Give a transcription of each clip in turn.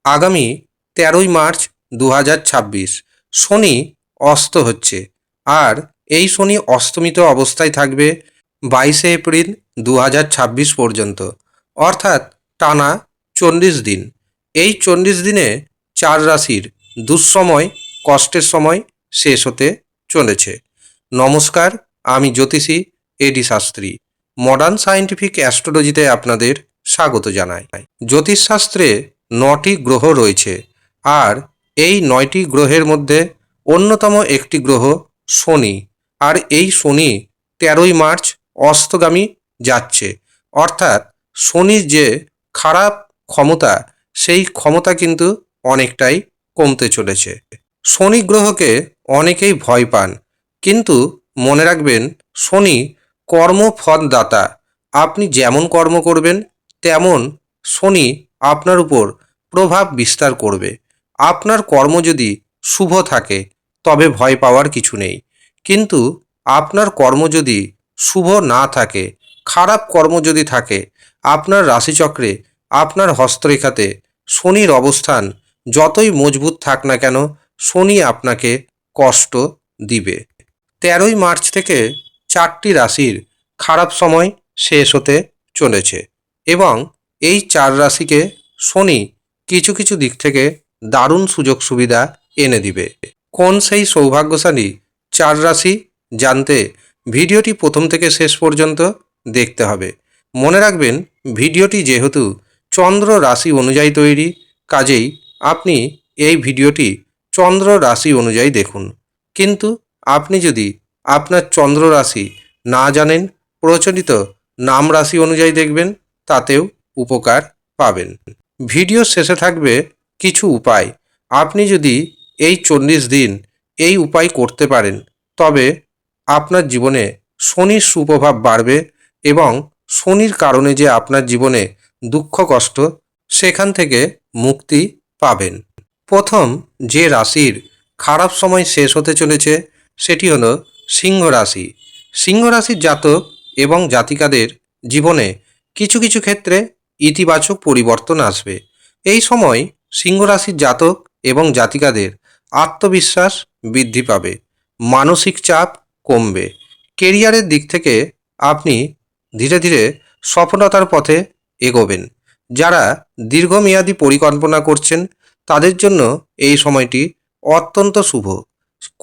আগামী ১৩ই মার্চ ২০২৬ শনি অস্ত হচ্ছে। আর এই শনি অস্তমিত অবস্থায় থাকবে ২২শে এপ্রিল ২০২৬ পর্যন্ত, অর্থাৎ টানা ৪০ দিন। এই ৪০ দিনে ৪ রাশির দুঃসময়, কষ্টের সময় শেষ হতে চলেছে। নমস্কার, আমি জ্যোতিষী এডি শাস্ত্রী। মডার্ন সায়েন্টিফিক অ্যাস্ট্রোলজিতে আপনাদের স্বাগত জানাই। জ্যোতিষশাস্ত্রে ৯টি গ্রহ রয়েছে, আর এই ৯টি গ্রহের মধ্যে অন্যতম একটি গ্রহ শনি। আর এই শনি ১৩ই মার্চ অস্তগামী যাচ্ছে, অর্থাৎ শনির যে খারাপ ক্ষমতা, সেই ক্ষমতা কিন্তু অনেকটাই কমতে চলেছে। শনি গ্রহকে অনেকেই ভয় পান, কিন্তু মনে রাখবেন শনি কর্মফলদাতা। আপনি যেমন কর্ম করবেন তেমন শনি আপনার উপর প্রভাব বিস্তার করবে। আপনার কর্ম যদি শুভ থাকে তবে ভয় পাওয়ার কিছু নেই, কিন্তু আপনার কর্ম যদি শুভ না থাকে, খারাপ কর্ম যদি থাকে, আপনার রাশিচক্রে, আপনার হস্তরেখাতে শনির অবস্থান যতই মজবুত থাক না কেন, শনি আপনাকে কষ্ট দিবে। ১৩ই মার্চ থেকে ৪টি রাশির খারাপ সময় শেষ হতে চলেছে, এবং এই ৪ রাশিকে শনি কিছু কিছু দিক থেকে দারুণ সুযোগ সুবিধা এনে দিবে। কোন সেই সৌভাগ্যশালী ৪ রাশি জানতে ভিডিওটি প্রথম থেকে শেষ পর্যন্ত দেখতে হবে। মনে রাখবেন, ভিডিওটি যেহেতু চন্দ্র রাশি অনুযায়ী তৈরি, কাজেই আপনি এই ভিডিওটি চন্দ্র রাশি অনুযায়ী দেখুন। কিন্তু আপনি যদি আপনার চন্দ্র রাশি না জানেন, প্রচলিত নাম রাশি অনুযায়ী দেখবেন, তাতেও উপকার পাবেন। ভিডিও শেষে থাকবে কিছু উপায়। আপনি যদি এই ৪০ দিন এই উপায় করতে পারেন, তবে আপনার জীবনে শনির সুপ্রভাব বাড়বে, এবং শনির কারণে যে আপনার জীবনে দুঃখ কষ্ট, সেখান থেকে মুক্তি পাবেন। প্রথম যে রাশির খারাপ সময় শেষ হতে চলেছে সেটি হলো সিংহ রাশি। সিংহ রাশির জাতক এবং জাতিকাদের জীবনে কিছু কিছু ক্ষেত্রে ইতিবাচক পরিবর্তন আসবে। এই সময় সিংহ রাশির জাতক এবং জাতিকাদের আত্মবিশ্বাস বৃদ্ধি পাবে, মানসিক চাপ কমবে। কেরিয়ারের দিক থেকে আপনি ধীরে ধীরে সফলতার পথে এগোবেন। যারা দীর্ঘমেয়াদী পরিকল্পনা করছেন তাদের জন্য এই সময়টি অত্যন্ত শুভ।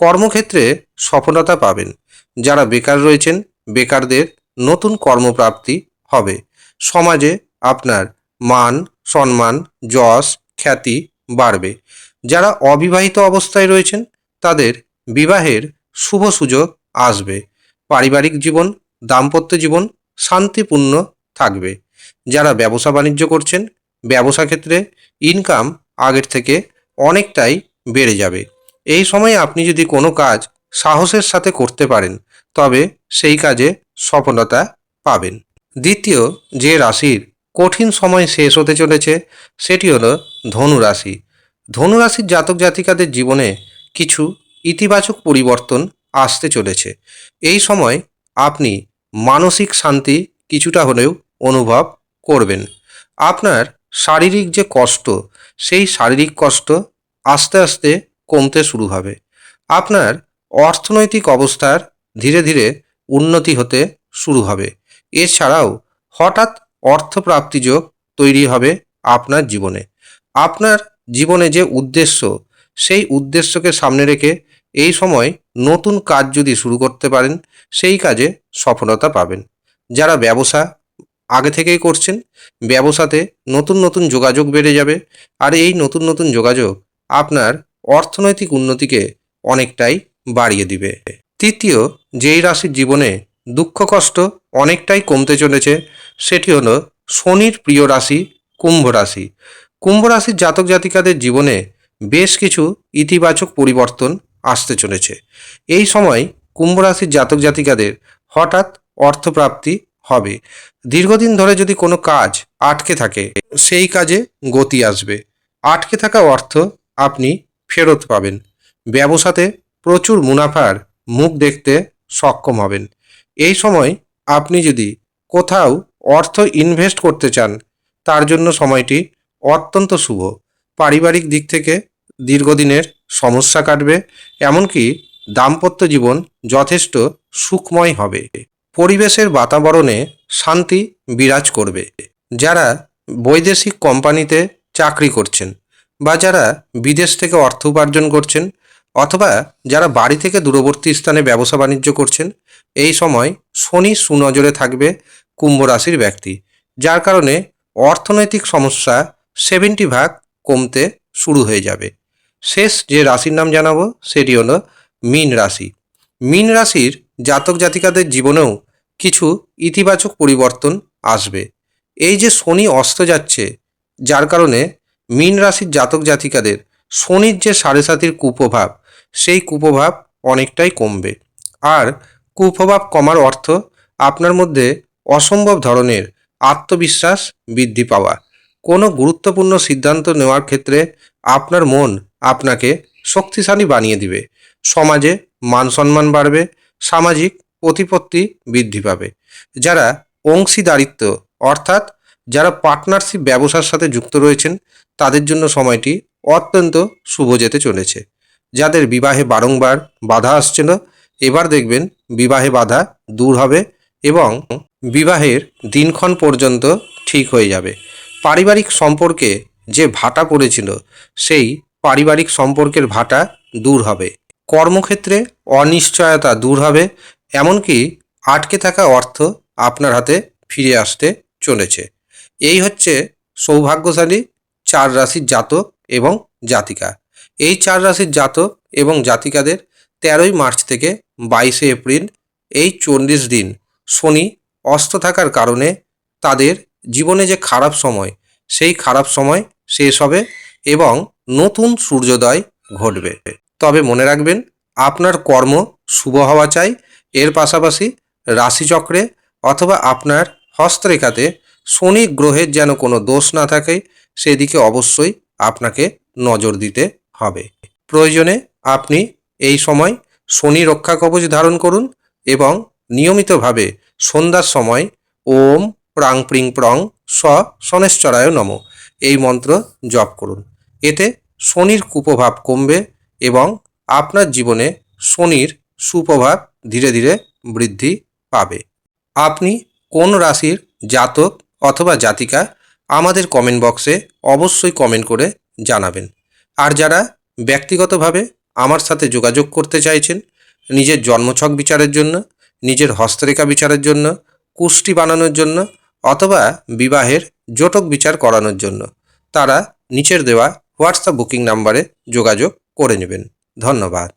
কর্মক্ষেত্রে সফলতা পাবেন। যারা বেকার রয়েছেন, বেকারদের নতুন কর্মপ্রাপ্তি হবে। সমাজে আপনার মান সম্মান, যশ খ্যাতি বাড়বে। যারা অবিবাহিত অবস্থায় রয়েছেন তাদের বিবাহের শুভ সুযোগ আসবে। পারিবারিক জীবন, দাম্পত্য জীবন শান্তিপূর্ণ থাকবে। যারা ব্যবসা বাণিজ্য করছেন, ব্যবসা ক্ষেত্রে ইনকাম আগের থেকে অনেকটাই বেড়ে যাবে। এই সময়ে আপনি যদি কোনো কাজ সাহসের সাথে করতে পারেন, তবে সেই কাজে সফলতা পাবেন। দ্বিতীয় যে রাশির কঠিন সময় শেষ হতে চলেছে সেটি হলো ধনু রাশি। ধনু রাশির জাতক জাতিকাদের জীবনে কিছু ইতিবাচক পরিবর্তন আসতে চলেছে। এই সময় আপনি মানসিক শান্তি কিছুটা হলেও অনুভব করবেন। আপনার শারীরিক যে কষ্ট, সেই শারীরিক কষ্ট আস্তে আস্তে কমতে শুরু হবে। আপনার অর্থনৈতিক অবস্থার ধীরে ধীরে উন্নতি হতে শুরু হবে। এছাড়াও হঠাৎ অর্থপ্রাপ্তি যোগ তৈরি হবে আপনার জীবনে। আপনার জীবনে যে উদ্দেশ্য, সেই উদ্দেশ্যকে সামনে রেখে এই সময় নতুন কাজ যদি শুরু করতে পারেন, সেই কাজে সফলতা পাবেন। যারা ব্যবসা আগে থেকেই করছেন, ব্যবসাতে নতুন নতুন যোগাযোগ বেড়ে যাবে, আর এই নতুন নতুন যোগাযোগ আপনার অর্থনৈতিক উন্নতিকে অনেকটাই বাড়িয়ে দিবে। তৃতীয় যেই রাশির জীবনে দুঃখ কষ্ট অনেকটাই কমতে চলেছে সেটি হলো শনির প্রিয় রাশি কুম্ভ রাশি। কুম্ভ রাশির জাতক জাতিকাদের জীবনে বেশ কিছু ইতিবাচক পরিবর্তন আসতে চলেছে। এই সময় কুম্ভ রাশির জাতক জাতিকাদের হঠাৎ অর্থপ্রাপ্তি হবে। দীর্ঘদিন ধরে যদি কোনো কাজ আটকে থাকে, সেই কাজে গতি আসবে। আটকে থাকা অর্থ আপনি ফেরত পাবেন। ব্যবসাতে প্রচুর মুনাফার মুখ দেখতে সক্ষম হবেন। এই সময় আপনি যদি কোথাও অর্থ ইনভেস্ট করতে চান, তার জন্য সময়টি অত্যন্ত শুভ। পারিবারিক দিক থেকে দীর্ঘদিনের সমস্যা কাটবে, এমনকি দাম্পত্য জীবন যথেষ্ট সুখময় হবে। পরিবেশের বাতাবরণে শান্তি বিরাজ করবে। যারা বৈদেশিক কোম্পানিতে চাকরি করছেন বা যারা বিদেশ থেকে অর্থ উপার্জন করছেন অথবা যারা বাড়ি থেকে দূরবর্তী স্থানে ব্যবসা বাণিজ্য করছেন, এই সময় শনি সুনজরে থাকবে কুম্ভ রাশির ব্যক্তি, যার কারণে অর্থনৈতিক সমস্যা 70% কমতে শুরু হয়ে যাবে। শেষ যে রাশির নাম জানাবো সেটি হলো মীন রাশি। মীন রাশির জাতক জাতিকাদের জীবনেও কিছু ইতিবাচক পরিবর্তন আসবে। এই যে শনি অস্ত যাচ্ছে, যার কারণে মীন রাশির জাতক জাতিকাদের শনির যে 7.5 কুপ্রভাব, সেই কুপ্রভাব অনেকটাই কমবে। আর কুপ্রভাব কমার অর্থ আপনার মধ্যে অসম্ভব ধরনের আত্মবিশ্বাস বৃদ্ধি পাওয়া। কোনো গুরুত্বপূর্ণ সিদ্ধান্ত নেওয়ার ক্ষেত্রে আপনার মন আপনাকে শক্তিশালী বানিয়ে দিবে। সমাজে মান সম্মান বাড়বে, সামাজিক প্রতিপত্তি বৃদ্ধি পাবে। যারা অংশীদারিত্ব অর্থাৎ যারা পার্টনারশিপ ব্যবসার সাথে যুক্ত রয়েছেন, তাদের জন্য সময়টি অত্যন্ত শুভ যেতে চলেছে। যাদের বিবাহে বারংবার বাধা আসছিল, এবার দেখবেন বিবাহে বাধা দূর হবে এবং বিবাহের দিনক্ষণ পর্যন্ত ঠিক হয়ে যাবে। পারিবারিক সম্পর্কে যে ভাটা পড়েছিল, সেই পারিবারিক সম্পর্কের ভাটা দূর হবে। কর্মক্ষেত্রে অনিশ্চয়তা দূর হবে, এমনকি আটকে থাকা অর্থ আপনার হাতে ফিরে আসতে চলেছে। এই হচ্ছে সৌভাগ্যশালী 4 রাশির জাতক এবং জাতিকা। এই 4 রাশির জাতক এবং জাতিকাদের 13ই মার্চ থেকে 22শে এপ্রিল এই 40 দিন শনি অস্ত থাকার কারণে তাদের জীবনে যে খারাপ সময়, সেই খারাপ সময় শেষ হবে এবং নতুন সূর্যোদয় ঘটবে। তবে মনে রাখবেন, আপনার কর্ম শুভ হওয়া চাই। এর পাশাপাশি রাশিচক্রে অথবা আপনার হস্তরেখাতে শনি গ্রহের যেন কোনো দোষ না থাকে, সেদিকে অবশ্যই আপনাকে নজর দিতে হবে। প্রয়োজনে আপনি এই সময় শনি রক্ষা কবচ ধারণ করুন এবং নিয়মিতভাবে সন্ধ্যার সময় ওম প্রাং প্রিং প্রং স শনেশ্বরায় নমঃ এই মন্ত্র জপ করুন। এতে শনির কুপ্রভাব কমবে এবং আপনার জীবনে শনির সুপ্রভাব ধীরে ধীরে বৃদ্ধি পাবে। আপনি কোন রাশির জাতক অথবা জাতিকা আমাদের কমেন্ট বক্সে অবশ্যই কমেন্ট করে জানাবেন। আর যারা ব্যক্তিগতভাবে আমার সাথে যোগাযোগ করতে চাইছেন নিজের জন্মছক বিচারের জন্য, নিজের হস্তরেখা বিচারের জন্য, কুষ্টি বানানোর জন্য অথবা বিবাহের জটক বিচার করানোর জন্য, তারা নিচের দেওয়া হোয়াটসঅ্যাপ বুকিং নাম্বারে যোগাযোগ করে নেবেন। ধন্যবাদ।